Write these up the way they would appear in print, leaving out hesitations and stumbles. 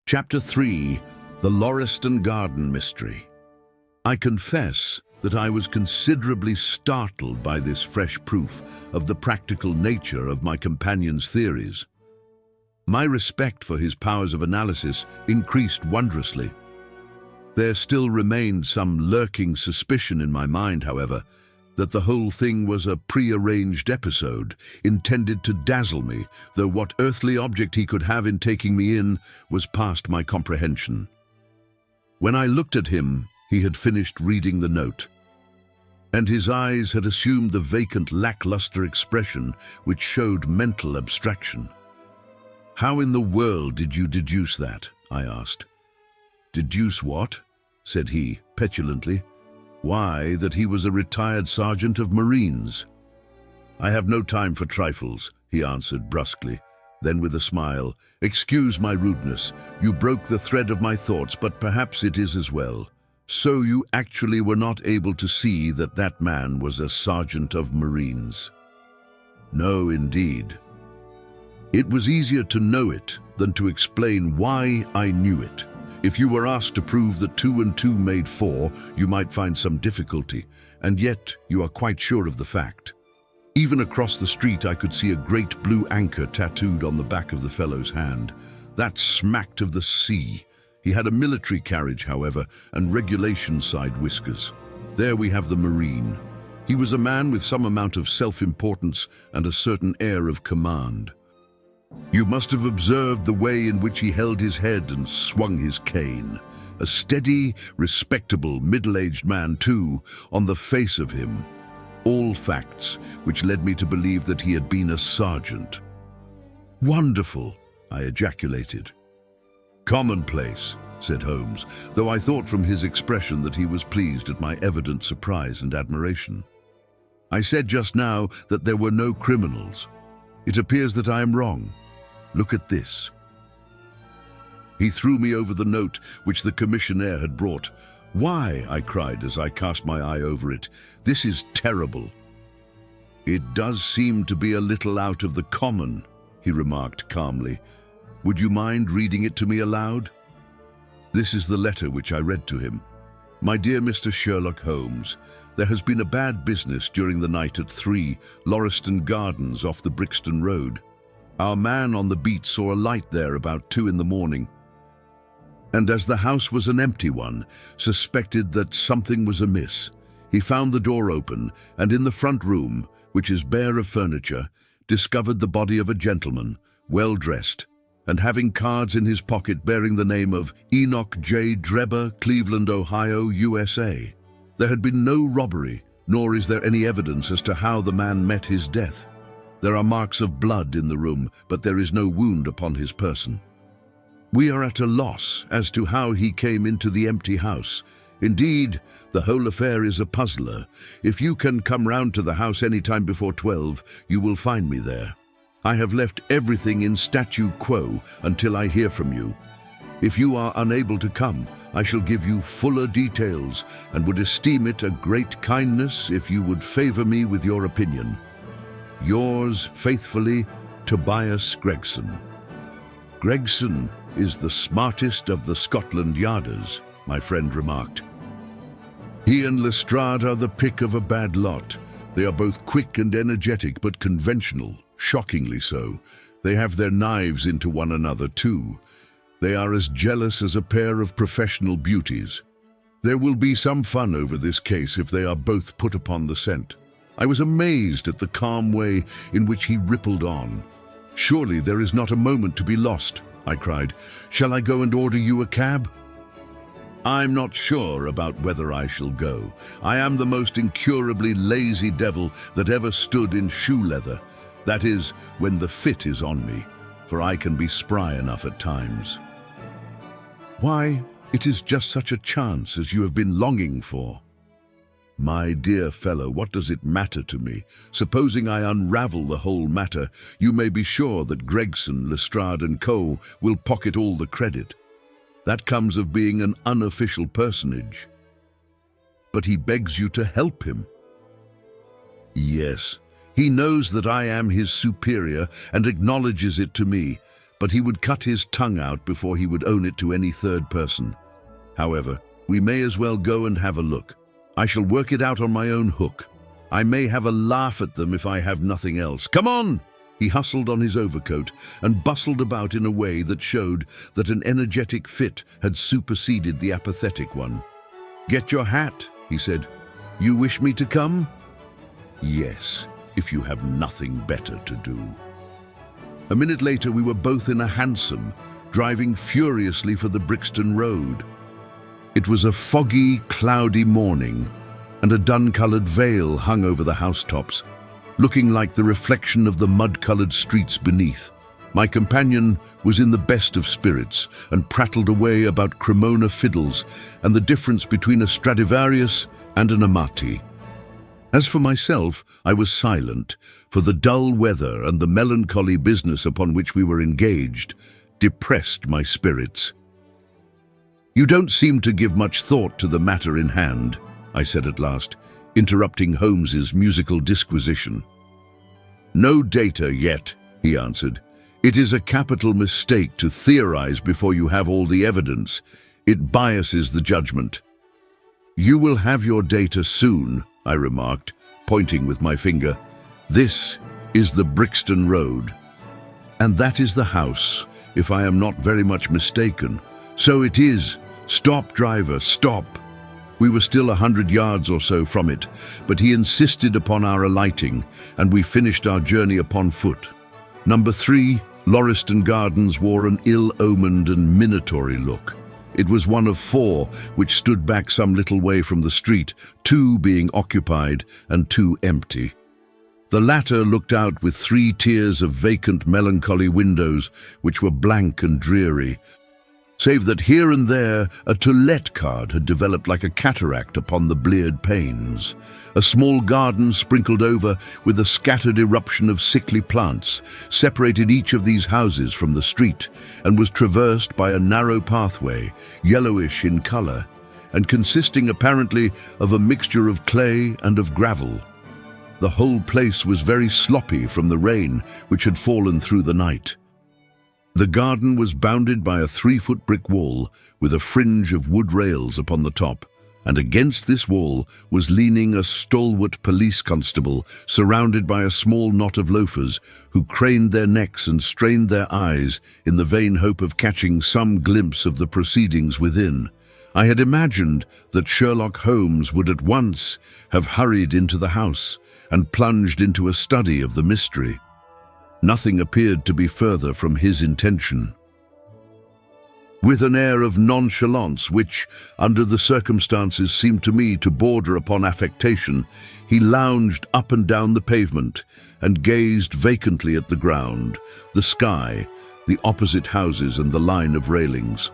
Chapter 3. The Lauriston Garden Mystery. I confess that I was considerably startled by this fresh proof of the practical nature of my companion's theories. My respect for his powers of analysis increased wondrously. There still remained some lurking suspicion in my mind, however, that the whole thing was a pre-arranged episode intended to dazzle me, though what earthly object he could have in taking me in was past my comprehension. When I looked at him, he had finished reading the note, and his eyes had assumed the vacant, lackluster expression which showed mental abstraction. "How in the world did you deduce that?" I asked. "Deduce what?" said he, petulantly. "Why, that he was a retired sergeant of Marines." "I have no time for trifles," he answered brusquely. Then with a smile, "Excuse my rudeness. You broke the thread of my thoughts, but perhaps it is as well. So you actually were not able to see that that man was a sergeant of Marines?" "No, indeed." "It was easier to know it than to explain why I knew it. If you were asked to prove that 2 and 2 made 4, you might find some difficulty, and yet you are quite sure of the fact. Even across the street I could see a great blue anchor tattooed on the back of the fellow's hand. That smacked of the sea. He had a military carriage, however, and regulation side whiskers. There we have the Marine. He was a man with some amount of self-importance and a certain air of command. You must have observed the way in which he held his head and swung his cane. A steady, respectable, middle-aged man, too, on the face of him. All facts which led me to believe that he had been a sergeant. "Wonderful!" I ejaculated. "Commonplace," said Holmes, though I thought from his expression that he was pleased at my evident surprise and admiration. "I said just now that there were no criminals. It appears that I am wrong. Look at this." He threw me over the note which the commissionaire had brought. "Why?" I cried as I cast my eye over it. "This is terrible." "It does seem to be a little out of the common," he remarked calmly. "Would you mind reading it to me aloud?" This is the letter which I read to him. "My dear Mr. Sherlock Holmes, there has been a bad business during the night at 3 Lauriston Gardens off the Brixton Road. Our man on the beat saw a light there about 2 in the morning, and as the house was an empty one, suspected that something was amiss. He found the door open, and in the front room, which is bare of furniture, discovered the body of a gentleman, well dressed, and having cards in his pocket bearing the name of Enoch J, Drebber, Cleveland, Ohio, USA. There had been no robbery, nor is there any evidence as to how the man met his death. There are marks of blood in the room, but there is no wound upon his person. We are at a loss as to how he came into the empty house. Indeed, the whole affair is a puzzler. If you can come round to the house any time before 12, you will find me there. I have left everything in statu quo until I hear from you. If you are unable to come, I shall give you fuller details and would esteem it a great kindness if you would favor me with your opinion. Yours faithfully, Tobias Gregson. Gregson is the smartest of the Scotland Yarders, my friend remarked. He and Lestrade are the pick of a bad lot. They are both quick and energetic, but conventional, shockingly so. They have their knives into one another too. They are as jealous as a pair of professional beauties. There will be some fun over this case if they are both put upon the scent. I was amazed at the calm way in which he rippled on. "Surely there is not a moment to be lost," I cried. "Shall I go and order you a cab?" "I'm not sure about whether I shall go. I am the most incurably lazy devil that ever stood in shoe leather. That is, when the fit is on me, for I can be spry enough at times." "Why, it is just such a chance as you have been longing for." "My dear fellow, what does it matter to me? Supposing I unravel the whole matter, you may be sure that Gregson, Lestrade and Co. will pocket all the credit. That comes of being an unofficial personage." "But he begs you to help him." "Yes, he knows that I am his superior and acknowledges it to me, but he would cut his tongue out before he would own it to any third person. However, we may as well go and have a look. I shall work it out on my own hook. I may have a laugh at them if I have nothing else. Come on! He hustled on his overcoat and bustled about in a way that showed that an energetic fit had superseded the apathetic one. "Get your hat," he said. "You wish me to come?" "Yes, if you have nothing better to do." A minute later, we were both in a hansom, driving furiously for the Brixton Road. It was a foggy, cloudy morning, and a dun-coloured veil hung over the housetops, looking like the reflection of the mud-coloured streets beneath. My companion was in the best of spirits and prattled away about Cremona fiddles and the difference between a Stradivarius and an Amati. As for myself, I was silent, for the dull weather and the melancholy business upon which we were engaged depressed my spirits. "You don't seem to give much thought to the matter in hand," I said at last, interrupting Holmes's musical disquisition. "No data yet," he answered. "It is a capital mistake to theorize before you have all the evidence. It biases the judgment." "You will have your data soon," I remarked, pointing with my finger. "This is the Brixton Road. And that is the house, if I am not very much mistaken. So it is. Stop, driver, stop." We were still 100 yards or so from it, but he insisted upon our alighting, and we finished our journey upon foot. Number 3, Lauriston Gardens, wore an ill-omened and minatory look. It was one of 4 which stood back some little way from the street, 2 being occupied and 2 empty. The latter looked out with 3 tiers of vacant, melancholy windows, which were blank and dreary, save that here and there a to let card had developed like a cataract upon the bleared panes. A small garden sprinkled over with a scattered eruption of sickly plants separated each of these houses from the street and was traversed by a narrow pathway, yellowish in colour, and consisting apparently of a mixture of clay and of gravel. The whole place was very sloppy from the rain which had fallen through the night. The garden was bounded by a 3-foot brick wall with a fringe of wood rails upon the top, and against this wall was leaning a stalwart police constable surrounded by a small knot of loafers who craned their necks and strained their eyes in the vain hope of catching some glimpse of the proceedings within. I had imagined that Sherlock Holmes would at once have hurried into the house and plunged into a study of the mystery. Nothing appeared to be further from his intention. With an air of nonchalance which, under the circumstances, seemed to me to border upon affectation, he lounged up and down the pavement and gazed vacantly at the ground, the sky, the opposite houses and the line of railings.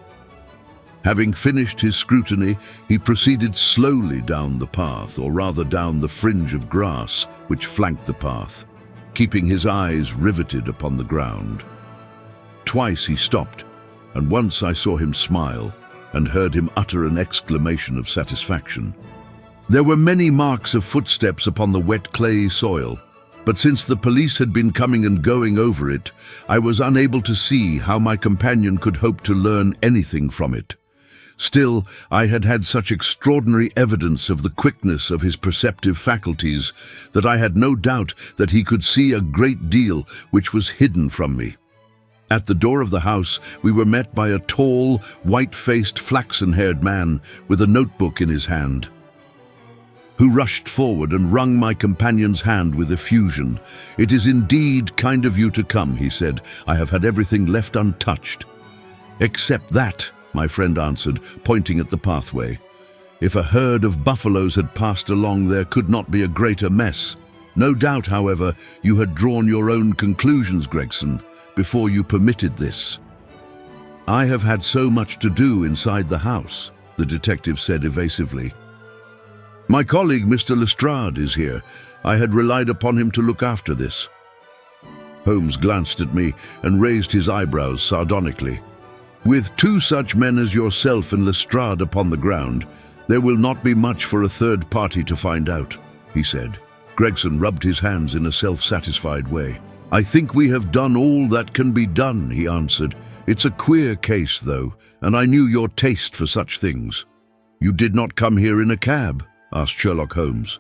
Having finished his scrutiny, he proceeded slowly down the path, or rather down the fringe of grass which flanked the path, keeping his eyes riveted upon the ground. Twice he stopped, and once I saw him smile and heard him utter an exclamation of satisfaction. There were many marks of footsteps upon the wet clayey soil, but since the police had been coming and going over it, I was unable to see how my companion could hope to learn anything from it. Still, I had had such extraordinary evidence of the quickness of his perceptive faculties that I had no doubt that he could see a great deal which was hidden from me. At the door of the house, we were met by a tall, white-faced, flaxen-haired man with a notebook in his hand, who rushed forward and wrung my companion's hand with effusion. "It is indeed kind of you to come," he said. "I have had everything left untouched." "Except that," my friend answered, pointing at the pathway. "If a herd of buffaloes had passed along, there could not be a greater mess. No doubt, however, you had drawn your own conclusions, Gregson, before you permitted this." "I have had so much to do inside the house," the detective said evasively. "My colleague, Mr. Lestrade, is here. I had relied upon him to look after this." Holmes glanced at me and raised his eyebrows sardonically. "With 2 such men as yourself and Lestrade upon the ground, there will not be much for a third party to find out," he said. Gregson rubbed his hands in a self-satisfied way. "I think we have done all that can be done," he answered. "It's a queer case, though, and I knew your taste for such things." "You did not come here in a cab?" asked Sherlock Holmes.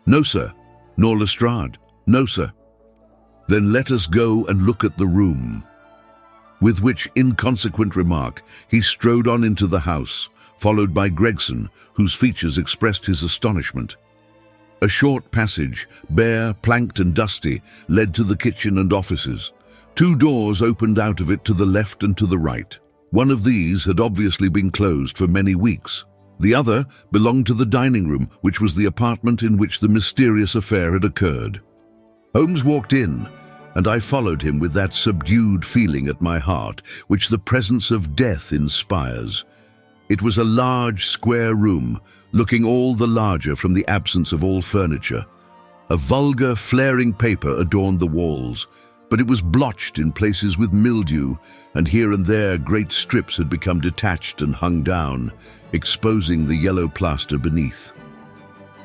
"No, sir." "Nor Lestrade?" "No, sir." "Then let us go and look at the room." With which inconsequent remark, he strode on into the house, followed by Gregson, whose features expressed his astonishment. A short passage, bare, planked and dusty, led to the kitchen and offices. 2 doors opened out of it to the left and to the right. One of these had obviously been closed for many weeks. The other belonged to the dining room, which was the apartment in which the mysterious affair had occurred. Holmes walked in, and I followed him with that subdued feeling at my heart which the presence of death inspires. It was a large, square room, looking all the larger from the absence of all furniture. A vulgar, flaring paper adorned the walls, but it was blotched in places with mildew, and here and there great strips had become detached and hung down, exposing the yellow plaster beneath.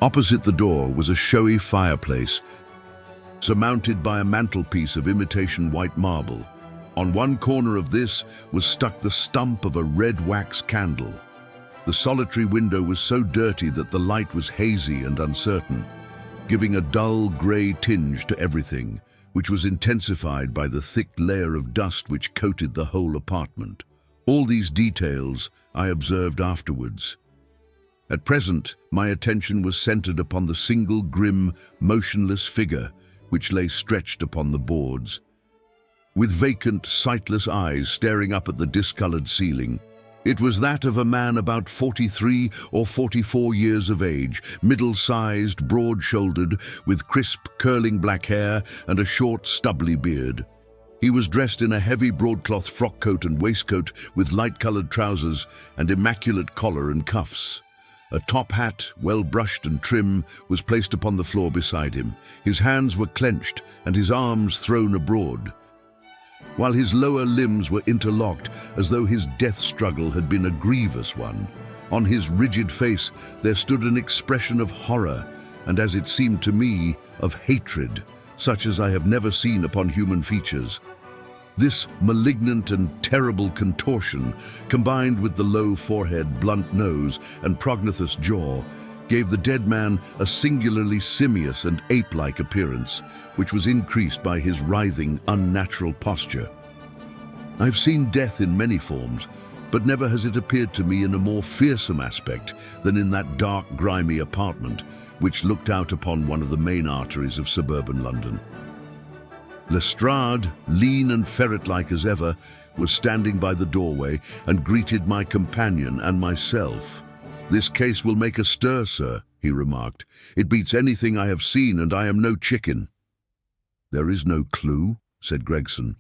Opposite the door was a showy fireplace, surmounted by a mantelpiece of imitation white marble. On one corner of this was stuck the stump of a red wax candle. The solitary window was so dirty that the light was hazy and uncertain, giving a dull grey tinge to everything, which was intensified by the thick layer of dust which coated the whole apartment. All these details I observed afterwards. At present, my attention was centered upon the single grim, motionless figure which lay stretched upon the boards, with vacant, sightless eyes staring up at the discolored ceiling. It was that of a man about 43 or 44 years of age, middle-sized, broad-shouldered, with crisp, curling black hair and a short, stubbly beard. He was dressed in a heavy broadcloth frock coat and waistcoat with light-colored trousers and immaculate collar and cuffs. A top hat, well brushed and trim, was placed upon the floor beside him. His hands were clenched and his arms thrown abroad, while his lower limbs were interlocked as though his death struggle had been a grievous one. On his rigid face there stood an expression of horror and, as it seemed to me, of hatred, such as I have never seen upon human features. This malignant and terrible contortion, combined with the low forehead, blunt nose, and prognathous jaw, gave the dead man a singularly simious and ape-like appearance, which was increased by his writhing, unnatural posture. I've seen death in many forms, but never has it appeared to me in a more fearsome aspect than in that dark, grimy apartment, which looked out upon one of the main arteries of suburban London. Lestrade, lean and ferret-like as ever, was standing by the doorway and greeted my companion and myself. "This case will make a stir, sir," he remarked. "It beats anything I have seen, and I am no chicken." "There is no clue," said Gregson.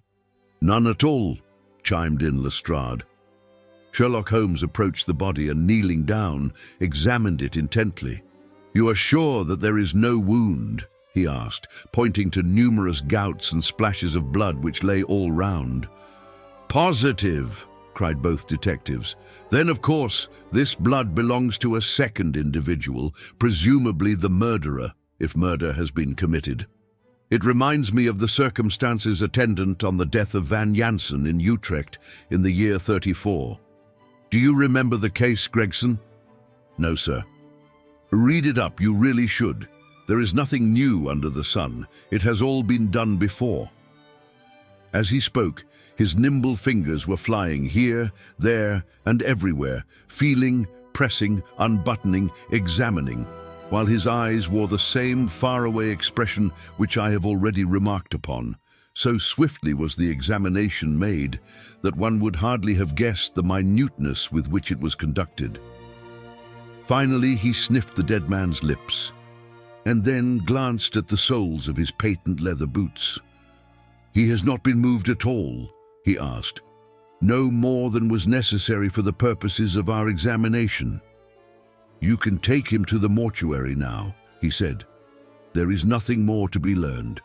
"None at all," chimed in Lestrade. Sherlock Holmes approached the body and, kneeling down, examined it intently. "You are sure that there is no wound?" he asked, pointing to numerous gouts and splashes of blood which lay all round. "Positive!" cried both detectives. "Then, of course, this blood belongs to a second individual, presumably the murderer, if murder has been committed. It reminds me of the circumstances attendant on the death of Van Jansen in Utrecht in the year 34. Do you remember the case, Gregson?" "No, sir." "Read it up, you really should. There is nothing new under the sun. It has all been done before." As he spoke, his nimble fingers were flying here, there, and everywhere, feeling, pressing, unbuttoning, examining, while his eyes wore the same faraway expression which I have already remarked upon. So swiftly was the examination made that one would hardly have guessed the minuteness with which it was conducted. Finally, he sniffed the dead man's lips, and then glanced at the soles of his patent leather boots. "He has not been moved at all?" he asked. "No more than was necessary for the purposes of our examination." "You can take him to the mortuary now," he said. "There is nothing more to be learned."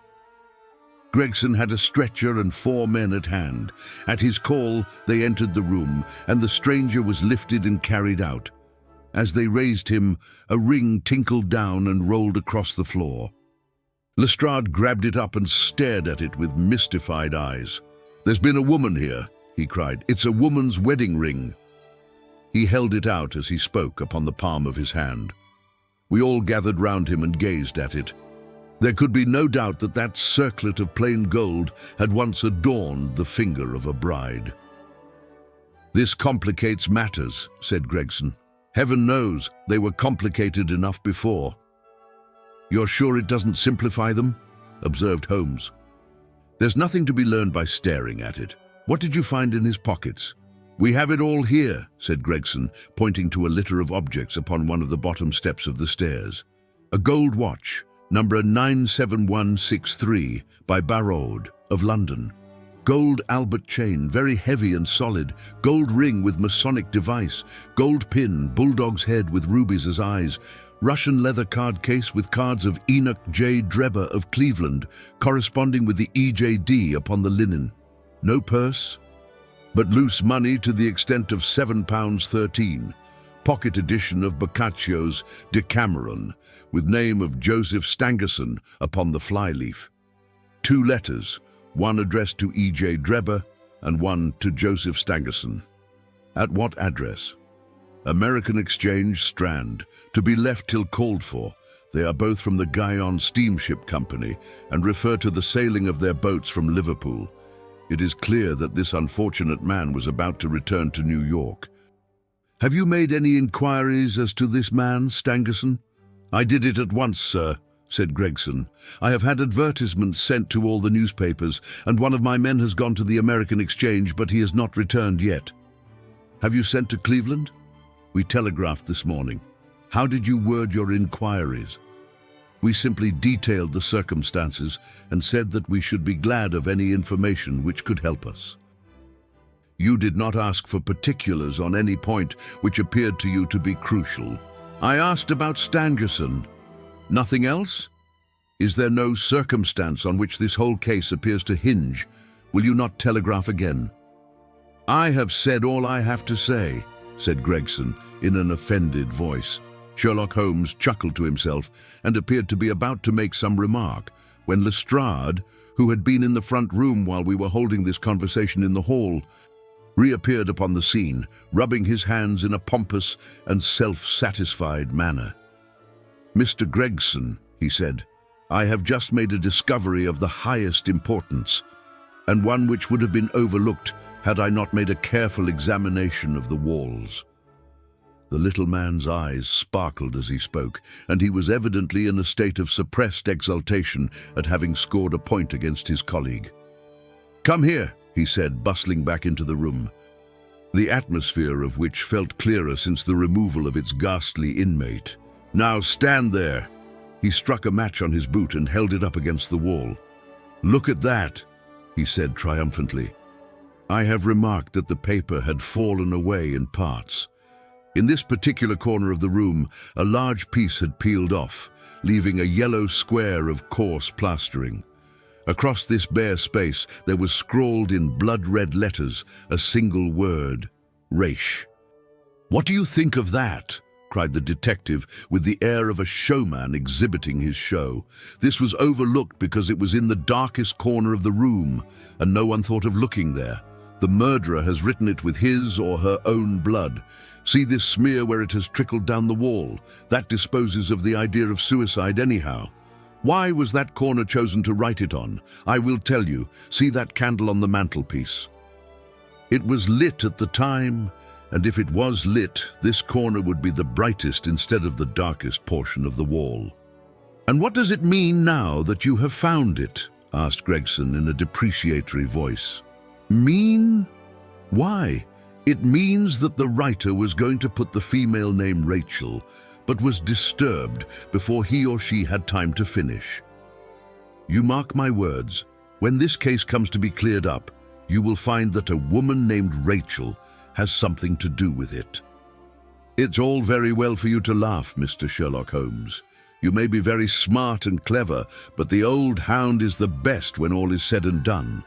Gregson had a stretcher and 4 men at hand. At his call, they entered the room, and the stranger was lifted and carried out. As they raised him, a ring tinkled down and rolled across the floor. Lestrade grabbed it up and stared at it with mystified eyes. "There's been a woman here," he cried. "It's a woman's wedding ring." He held it out as he spoke upon the palm of his hand. We all gathered round him and gazed at it. There could be no doubt that that circlet of plain gold had once adorned the finger of a bride. "This complicates matters," said Gregson. "Heaven knows they were complicated enough before." "You're sure it doesn't simplify them?" observed Holmes. "There's nothing to be learned by staring at it. What did you find in his pockets?" "We have it all here," said Gregson, pointing to a litter of objects upon one of the bottom steps of the stairs. "A gold watch, number 97163, by Barraud, of London. Gold Albert chain, very heavy and solid. Gold ring with Masonic device. Gold pin, bulldog's head with rubies as eyes. Russian leather card case with cards of Enoch J. Drebber of Cleveland, corresponding with the EJD upon the linen. No purse, but loose money to the extent of £7.13. Pocket edition of Boccaccio's Decameron, with name of Joseph Stangerson upon the flyleaf. 2 letters, one addressed to E.J. Drebber and one to Joseph Stangerson. At what address? American Exchange, Strand, to be left till called for. They are both from the Guion Steamship Company and refer to the sailing of their boats from Liverpool. It is clear that this unfortunate man was about to return to New York. Have you made any inquiries as to this man, Stangerson? I did it at once, sir, said Gregson. I have had advertisements sent to all the newspapers, and one of my men has gone to the American Exchange, but he has not returned yet. Have you sent to Cleveland? We telegraphed this morning. How did you word your inquiries? We simply detailed the circumstances and said that we should be glad of any information which could help us. You did not ask for particulars on any point which appeared to you to be crucial. I asked about Stangerson. Nothing else? Is there no circumstance on which this whole case appears to hinge? Will you not telegraph again? I have said all I have to say, said Gregson in an offended voice. Sherlock Holmes chuckled to himself and appeared to be about to make some remark, when Lestrade, who had been in the front room while we were holding this conversation in the hall, reappeared upon the scene, rubbing his hands in a pompous and self-satisfied manner. "Mr. Gregson," he said, "I have just made a discovery of the highest importance, and one which would have been overlooked had I not made a careful examination of the walls." The little man's eyes sparkled as he spoke, and he was evidently in a state of suppressed exultation at having scored a point against his colleague. "Come here," he said, bustling back into the room, the atmosphere of which felt clearer since the removal of its ghastly inmate. "Now stand there." He struck a match on his boot and held it up against the wall. "Look at that," he said triumphantly. I have remarked that the paper had fallen away in parts. In this particular corner of the room, a large piece had peeled off, leaving a yellow square of coarse plastering. Across this bare space, there was scrawled in blood-red letters a single word: Rache. "What do you think of that?" cried the detective, with the air of a showman exhibiting his show. "This was overlooked because it was in the darkest corner of the room, and no one thought of looking there. The murderer has written it with his or her own blood. See this smear where it has trickled down the wall? That disposes of the idea of suicide anyhow. Why was that corner chosen to write it on? I will tell you. See that candle on the mantelpiece? It was lit at the time, and if it was lit, this corner would be the brightest instead of the darkest portion of the wall." "And what does it mean now that you have found it?" asked Gregson in a depreciatory voice. "Mean? Why? It means that the writer was going to put the female name Rachel, but was disturbed before he or she had time to finish. You mark my words, when this case comes to be cleared up, you will find that a woman named Rachel has something to do with it. It's all very well for you to laugh, Mr. Sherlock Holmes. You may be very smart and clever, but the old hound is the best when all is said and done."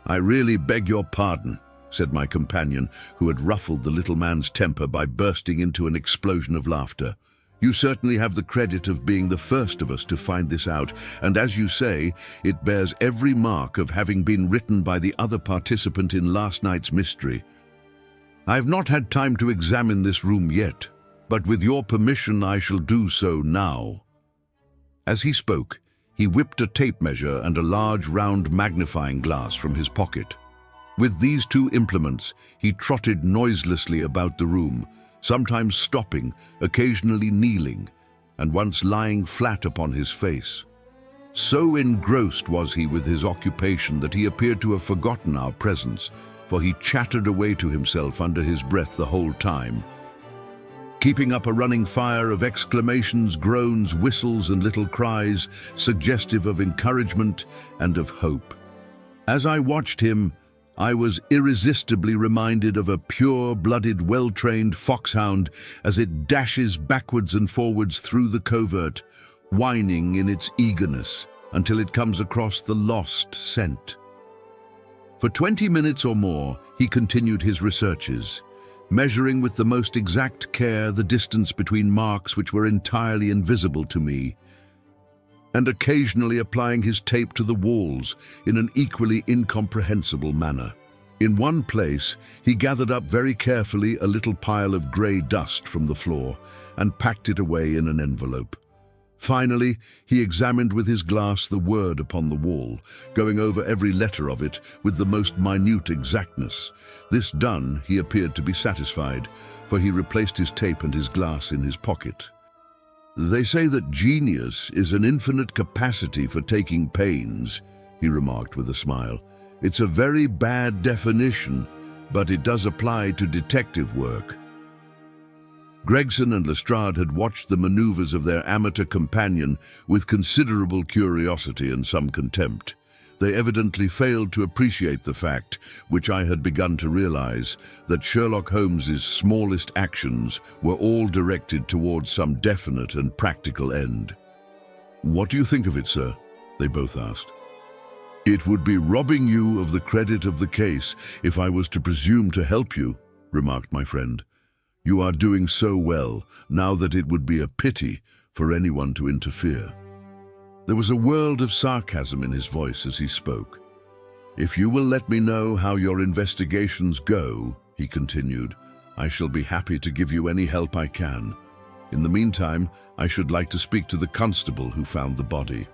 "I really beg your pardon," said my companion, who had ruffled the little man's temper by bursting into an explosion of laughter. You certainly have the credit of being the first of us to find this out, and as you say, it bears every mark of having been written by the other participant in last night's mystery. I have not had time to examine this room yet, but with your permission I shall do so now." As he spoke, he whipped a tape measure and a large round magnifying glass from his pocket. With these two implements, he trotted noiselessly about the room, sometimes stopping, occasionally kneeling, and once lying flat upon his face. So engrossed was he with his occupation that he appeared to have forgotten our presence, for he chattered away to himself under his breath the whole time, keeping up a running fire of exclamations, groans, whistles, and little cries, suggestive of encouragement and of hope. As I watched him, I was irresistibly reminded of a pure-blooded, well-trained foxhound as it dashes backwards and forwards through the covert, whining in its eagerness until it comes across the lost scent. For 20 minutes or more, he continued his researches, measuring with the most exact care the distance between marks which were entirely invisible to me, and occasionally applying his tape to the walls in an equally incomprehensible manner. In one place, he gathered up very carefully a little pile of grey dust from the floor and packed it away in an envelope. Finally, he examined with his glass the word upon the wall, going over every letter of it with the most minute exactness. This done, he appeared to be satisfied, for he replaced his tape and his glass in his pocket. "They say that genius is an infinite capacity for taking pains," he remarked with a smile. "It's a very bad definition, but it does apply to detective work." Gregson and Lestrade had watched the maneuvers of their amateur companion with considerable curiosity and some contempt. They evidently failed to appreciate the fact, which I had begun to realize, that Sherlock Holmes's smallest actions were all directed towards some definite and practical end. "What do you think of it, sir?" they both asked. "It would be robbing you of the credit of the case if I was to presume to help you," remarked my friend. "You are doing so well now that it would be a pity for anyone to interfere." There was a world of sarcasm in his voice as he spoke. "If you will let me know how your investigations go," he continued, "I shall be happy to give you any help I can. In the meantime, I should like to speak to the constable who found the body."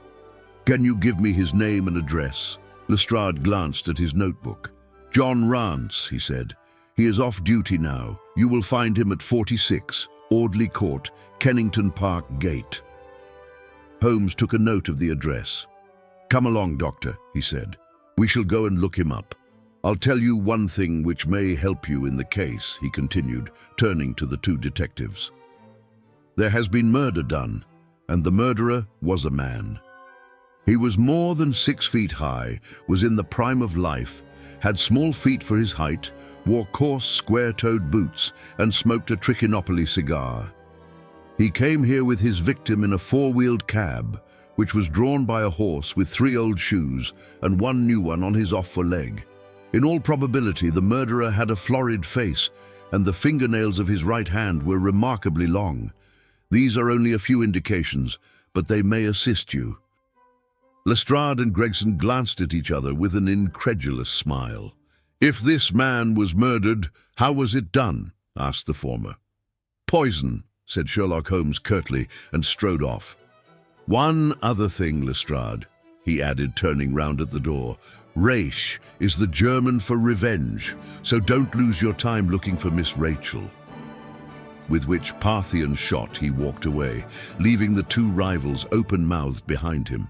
"Can you give me his name and address?" Lestrade glanced at his notebook. "John Rance," he said. "He is off duty now. You will find him at 46, Audley Court, Kennington Park Gate." Holmes took a note of the address. "Come along, Doctor," he said. "We shall go and look him up. I'll tell you one thing which may help you in the case," he continued, turning to the two detectives. "There has been murder done, and the murderer was a man. He was more than 6 feet high, was in the prime of life, had small feet for his height, wore coarse, square-toed boots, and smoked a Trichinopoly cigar. He came here with his victim in a 4-wheeled cab, which was drawn by a horse with 3 old shoes and 1 new one on his off-fore-leg. In all probability, the murderer had a florid face, and the fingernails of his right hand were remarkably long. These are only a few indications, but they may assist you." Lestrade and Gregson glanced at each other with an incredulous smile. "If this man was murdered, how was it done?" asked the former. "Poison," said Sherlock Holmes curtly, and strode off. "One other thing, Lestrade," he added, turning round at the door. "Rache is the German for revenge, so don't lose your time looking for Miss Rachel." With which Parthian shot he walked away, leaving the two rivals open-mouthed behind him.